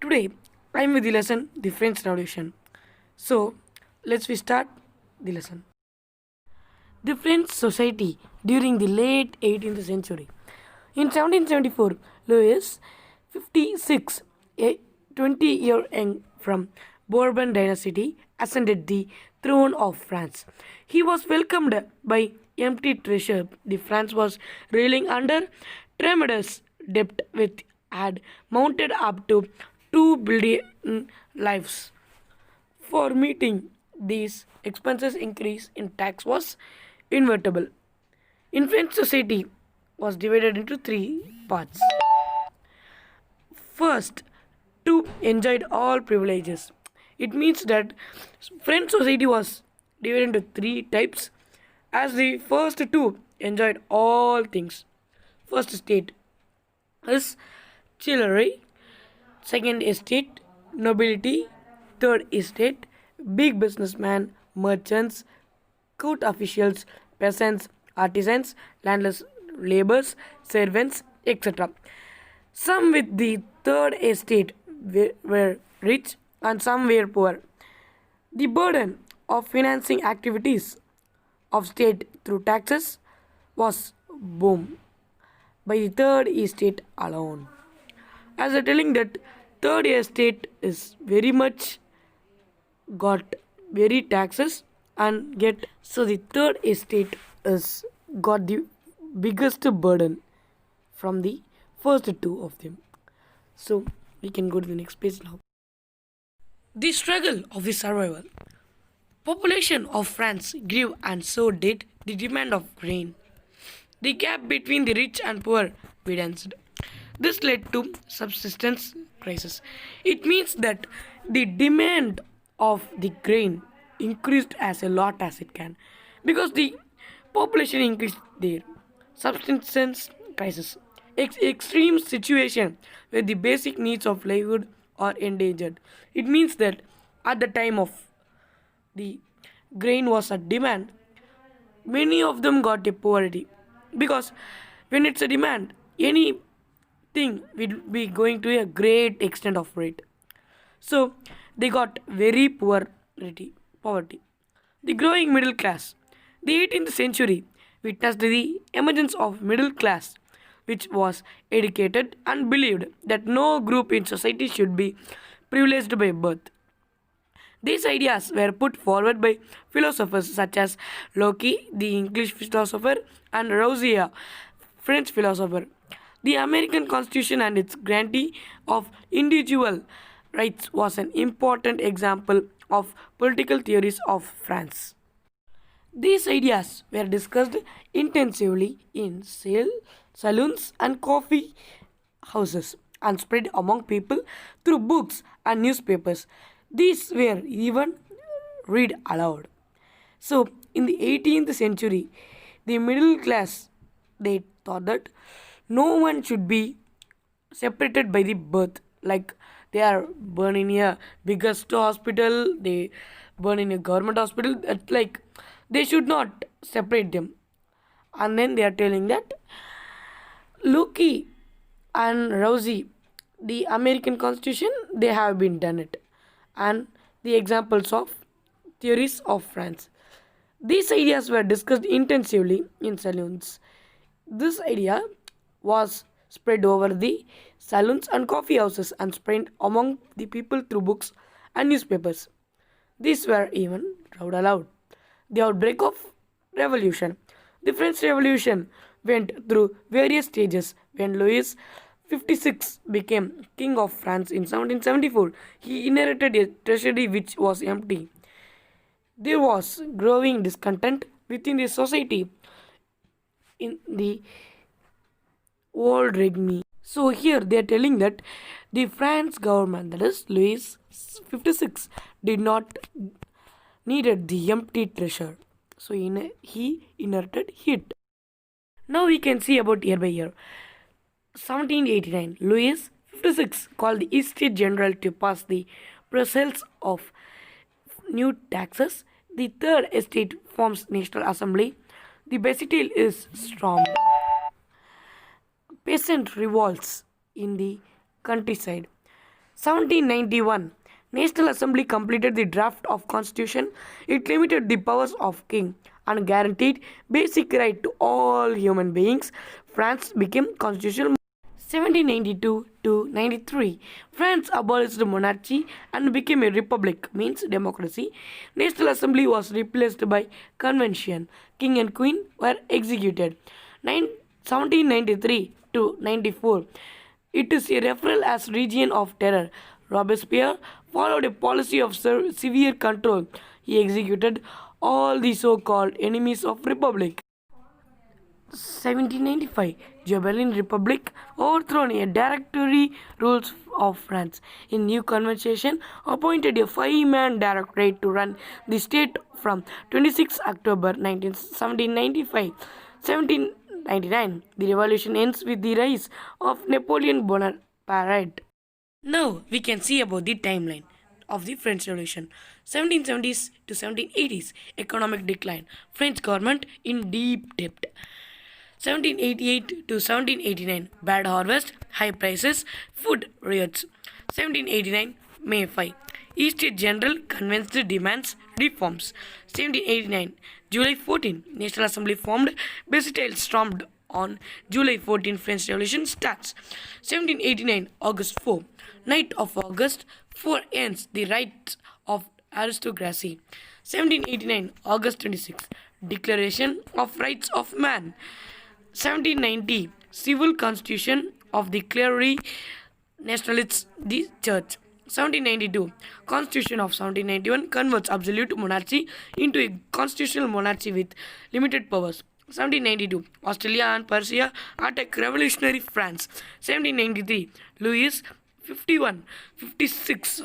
Today, I'm with the lesson The French Revolution. So, let's we start the lesson. The French society during the late 18th century. In 1774, Louis 56, a 20-year young from Bourbon dynasty, ascended the throne of France. He was welcomed by empty treasure. The France was reeling under tremendous debt which had mounted up to 2 billion lives. For meeting these expenses, increase in tax was inevitable. In French society was divided into three parts. First, two enjoyed all privileges. It means that French society was divided into three types, as the first two enjoyed all things. First state is chivalry, second estate, nobility, third estate, big businessmen, merchants, court officials, peasants, artisans, landless laborers, servants, etc. Some with the third estate were rich and some were poor. The burden of financing activities of state through taxes was boom by the third estate alone. As a telling that third estate is very much got very taxes and get, so the third estate is got the biggest burden from the first two of them. So we can go to the next page now. The struggle of the survival. Population of France grew and so did the demand of grain. The gap between the rich and poor widened. This led to subsistence crisis. It means that the demand of the grain increased as a lot as it can because the population increased there. Subsistence crisis. Extreme situation where the basic needs of livelihood are endangered. It means that at the time of the grain was at demand, many of them got a poverty because when it's a demand, anything will be going to a great extent of rate. So they got very poverty. The growing middle class. The 18th century witnessed the emergence of middle class, which was educated and believed that no group in society should be privileged by birth. These ideas were put forward by philosophers such as Locke, the English philosopher, and Rousseau, French philosopher. The American Constitution and its grantee of individual rights was an important example of political theories of France. These ideas were discussed intensively in saloons and coffee houses and spread among people through books and newspapers. These were even read aloud. So, in the 18th century, the middle class they thought that no one should be separated by the birth. Like they are born in a biggest hospital, they born in a government hospital. Like they should not separate them. And then they are telling that Loki and Rousey, the American Constitution, they have been done it, and the examples of theories of France. These ideas were discussed intensively in saloons. This idea was spread over the saloons and coffee houses and spread among the people through books and newspapers. These were even read aloud. The outbreak of revolution. The French Revolution went through various stages. When Louis 56 became king of France in 1774, he inherited a treasury which was empty. There was growing discontent within the society in the old regime. So here they are telling that the France government, that is Louis 56, did not needed the empty treasure. So he inherited it. Now we can see about year by year. 1789, Louis 56 called the Estate General to pass the proposals of new taxes. The third estate forms National Assembly. The Bastille is stormed. Peasant revolts in the countryside. 1791 National Assembly completed the draft of constitution. It limited the powers of king and guaranteed basic right to all human beings. France became constitutional. 1792 to 93 France abolished monarchy and became a republic, means democracy. National Assembly was replaced by convention. King and queen were executed. 1793 to 94 it is a referral as region of terror. Robespierre followed a policy of severe control. He executed all the so-called enemies of republic. 1795 Javelin Republic overthrown a directory rules of France. A new convention appointed a five-man directorate to run the state from 26 October 1795. 1799 The revolution ends with the rise of Napoleon Bonaparte. Now we can see about the timeline of the French Revolution. 1770s to 1780s economic decline. French government in deep debt. 1788 to 1789 bad harvest, high prices, food riots. 1789 May 5 East General Convention demands reforms. 1789 July 14 National Assembly formed. Bastille stormed on July 14 French Revolution starts. 1789 August 4 Night of August 4 ends the rights of aristocracy. 1789 August 26 Declaration of Rights of Man. 1790 Civil Constitution of the Clergy, Nationalists, the Church. 1792 Constitution of 1791 converts absolute monarchy into a constitutional monarchy with limited powers. 1792 Australia and Persia attack revolutionary France. 1793 Louis 56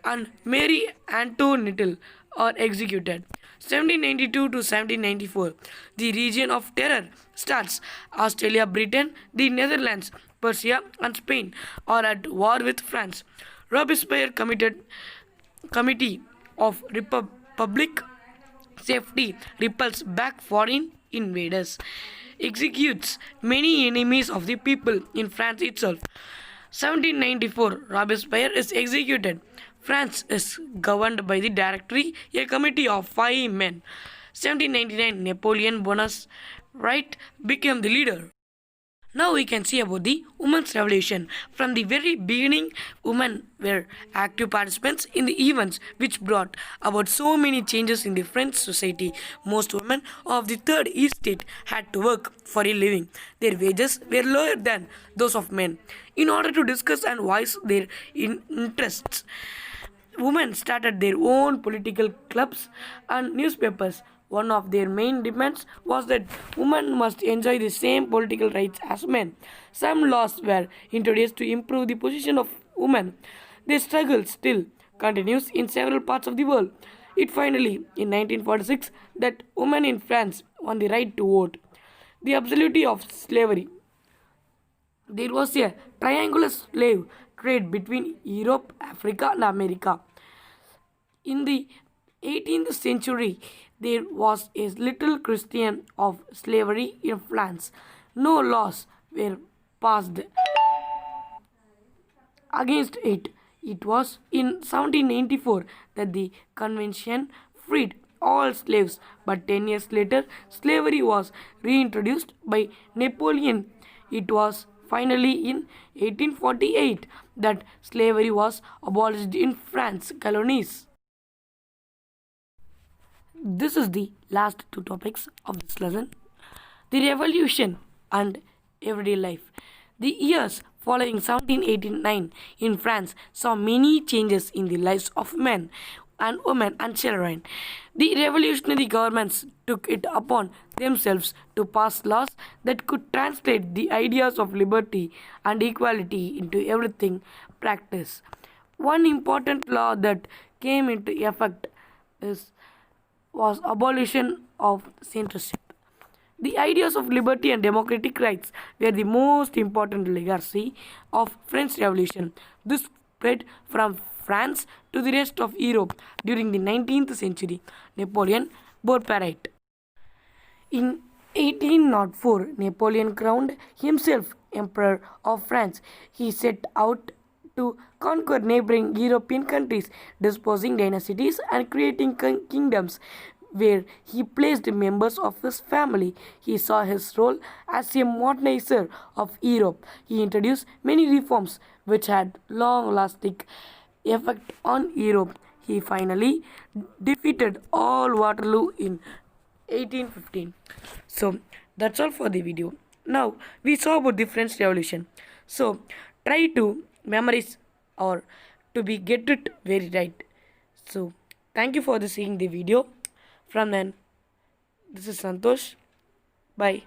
and Mary Antoinette are executed. 1792 to 1794 The Region of Terror starts. Australia, Britain, the Netherlands, Persia and Spain are at war with France. Robespierre Committee of Public Safety repels back foreign invaders, executes many enemies of the people in France itself. 1794 Robespierre is executed. France is governed by the Directory, a committee of 5 men. 1799 Napoleon Bonaparte became the leader. Now we can see about the women's revolution. From the very beginning, women were active participants in the events which brought about so many changes in the French society. Most women of the third estate had to work for a living. Their wages were lower than those of men. In order to discuss and voice their interests, women started their own political clubs and newspapers. One of their main demands was that women must enjoy the same political rights as men. Some laws were introduced to improve the position of women. Their struggle still continues in several parts of the world. It finally, in 1946, that women in France won the right to vote. The absolution of slavery. There was a triangular slave trade between Europe, Africa, and America. In the 18th century, there was a little Christian of slavery in France. No laws were passed against it. It was in 1794 that the convention freed all slaves, but 10 years later, slavery was reintroduced by Napoleon. It was finally in 1848 that slavery was abolished in France colonies. This is the last two topics of this lesson. The revolution and everyday life. The years following 1789 in France saw many changes in the lives of men and women and children. The revolutionary governments took it upon themselves to pass laws that could translate the ideas of liberty and equality into everything practice. One important law that came into effect was abolition of censorship. The ideas of liberty and democratic rights were the most important legacy of French Revolution. This spread from France to the rest of Europe during the 19th century. Napoleon Bonaparte. In 1804, Napoleon crowned himself Emperor of France. He set out to conquer neighboring European countries, disposing dynasties and creating kingdoms where he placed members of his family. He saw his role as a modernizer of Europe. He introduced many reforms which had long lasting effect on Europe. He finally defeated all Waterloo in 1815. So that's all for the video. Now we saw about the French Revolution. So try to memorize or to be get it very right. So thank you for seeing the video. From then, this is Santosh. Bye.